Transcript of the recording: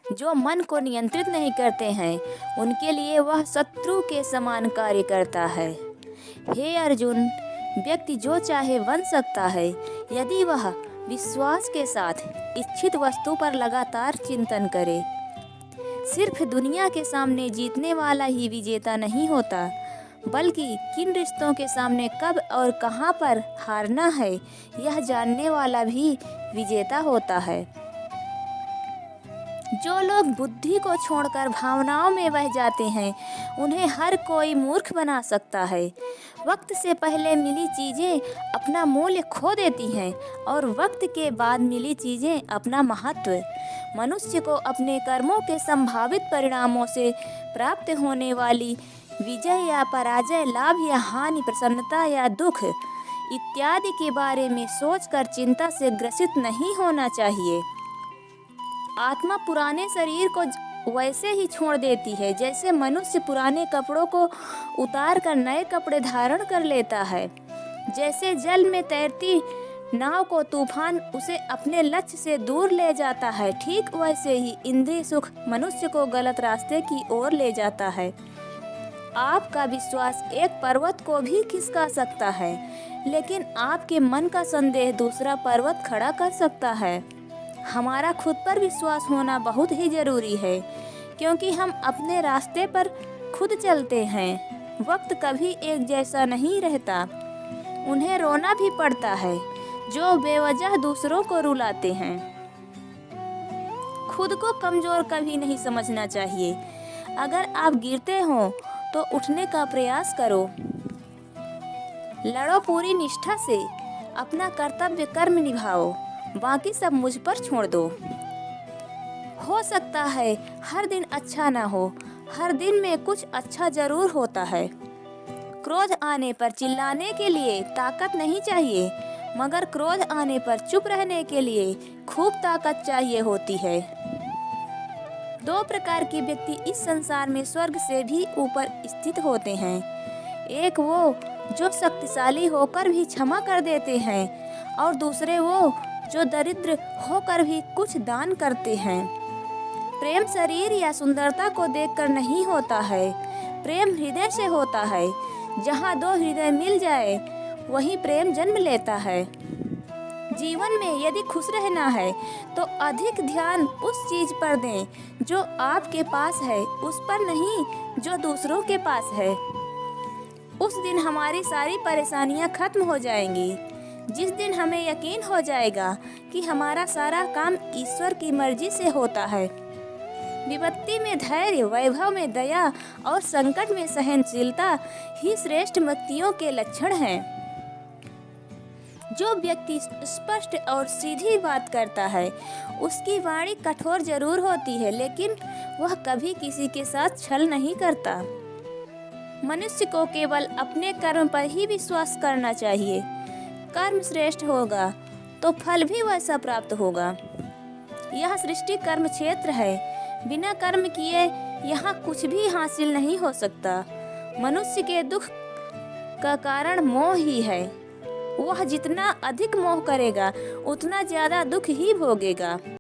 जो मन को नियंत्रित नहीं करते हैं उनके लिए वह शत्रु के समान कार्य करता है। हे अर्जुन, व्यक्ति जो चाहे बन सकता है यदि वह विश्वास के साथ इच्छित वस्तु पर लगातार चिंतन करे। सिर्फ दुनिया के सामने जीतने वाला ही विजेता नहीं होता, बल्कि किन रिश्तों के सामने कब और कहां पर हारना है यह जानने वाला भी विजेता होता है। जो लोग बुद्धि को छोड़कर भावनाओं में बह जाते हैं उन्हें हर कोई मूर्ख बना सकता है। वक्त से पहले मिली चीज़ें अपना मूल्य खो देती हैं और वक्त के बाद मिली चीज़ें अपना महत्व। मनुष्य को अपने कर्मों के संभावित परिणामों से प्राप्त होने वाली विजय या पराजय, लाभ या हानि, प्रसन्नता या दुख इत्यादि के बारे में सोचकर चिंता से ग्रसित नहीं होना चाहिए। आत्मा पुराने शरीर को वैसे ही छोड़ देती है जैसे मनुष्य पुराने कपड़ों को उतार कर नए कपड़े धारण कर लेता है। जैसे जल में तैरती नाव को तूफान उसे अपने लक्ष्य से दूर ले जाता है, ठीक वैसे ही इंद्रिय सुख मनुष्य को गलत रास्ते की ओर ले जाता है। आपका विश्वास एक पर्वत को भी खिसका सकता है, लेकिन आपके मन का संदेह दूसरा पर्वत खड़ा कर सकता है। हमारा खुद पर विश्वास होना बहुत ही जरूरी है, क्योंकि हम अपने रास्ते पर खुद चलते हैं। वक्त कभी एक जैसा नहीं रहता, उन्हें रोना भी पड़ता है जो बेवजह दूसरों को रुलाते हैं। खुद को कमजोर कभी नहीं समझना चाहिए। अगर आप गिरते हो तो उठने का प्रयास करो। लड़ो पूरी निष्ठा से, अपना कर्तव्य कर्म निभाओ, बाकी सब मुझ पर छोड़ दो। हो सकता है हर दिन अच्छा ना हो, हर दिन में कुछ अच्छा जरूर होता है। क्रोध आने पर चिल्लाने के लिए ताकत नहीं चाहिए, मगर क्रोध आने पर चुप रहने के लिए खूब ताकत चाहिए होती है। दो प्रकार के व्यक्ति इस संसार में स्वर्ग से भी ऊपर स्थित होते हैं। एक वो जो शक्तिशाली होकर भी क्षमा कर देते हैं, और दूसरे वो जो दरिद्र होकर भी कुछ दान करते हैं। प्रेम शरीर या सुंदरता को देखकर नहीं होता है, प्रेम हृदय से होता है। जहाँ दो हृदय मिल जाए वहीं प्रेम जन्म लेता है। जीवन में यदि खुश रहना है तो अधिक ध्यान उस चीज पर दें जो आपके पास है, उस पर नहीं जो दूसरों के पास है। उस दिन हमारी सारी परेशानियां खत्म हो जाएंगी, जिस दिन हमें यकीन हो जाएगा कि हमारा सारा काम ईश्वर की मर्जी से होता है। विपत्ति में धैर्य, वैभव में दया और संकट में सहनशीलता ही श्रेष्ठ व्यक्तियों के लक्षण हैं। जो व्यक्ति स्पष्ट और सीधी बात करता है उसकी वाणी कठोर जरूर होती है, लेकिन वह कभी किसी के साथ छल नहीं करता। मनुष्य को केवल अपने कर्म पर ही विश्वास करना चाहिए। कर्म श्रेष्ठ होगा तो फल भी वैसा प्राप्त होगा। यह सृष्टि कर्म क्षेत्र है, बिना कर्म किए यहाँ कुछ भी हासिल नहीं हो सकता। मनुष्य के दुख का कारण मोह ही है। वह जितना अधिक मोह करेगा उतना ज्यादा दुख ही भोगेगा।